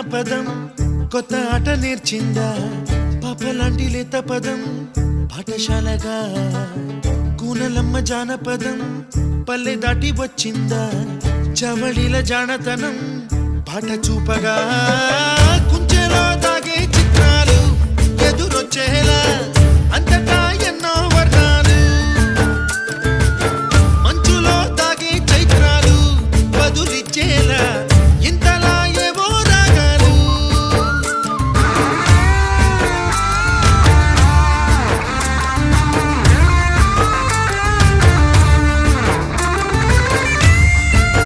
జానపదం కొత్త ఆట నేర్చిందా పాపలాంటి లేత పదం పాఠశాలగా కూనలమ్మ జానపదం పల్లె దాటి వచ్చిందా చవళిల జానతనం పాట చూపగా కుంచెలో దాగే చిత్రాలు ఎదురొచ్చేలా అంత